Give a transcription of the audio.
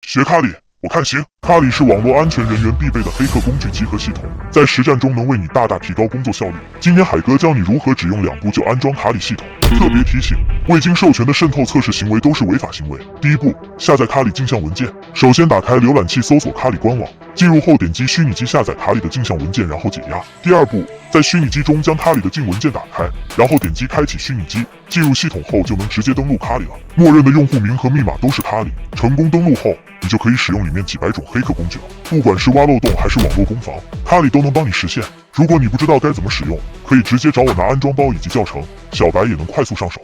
学卡里，我看行。卡里是网络安全人员必备的黑客工具集合系统，在实战中能为你大大提高工作效率。今天海哥教你如何只用2步就安装卡里系统。特别提醒，未经授权的渗透测试行为都是违法行为。第一步，下载卡里镜像文件。首先打开浏览器搜索卡里官网，进入后点击虚拟机下载卡里的镜像文件，然后解压。第二步，在虚拟机中将卡里的镜文件打开，然后点击开启虚拟机。进入系统后就能直接登录卡里了，默认的用户名和密码都是卡里。成功登录后，你就可以使用里面几百种黑客工具了，不管是挖漏洞还是网络攻防，卡里都能帮你实现。如果你不知道该怎么使用，可以直接找我拿安装包以及教程，小白也能快速上手。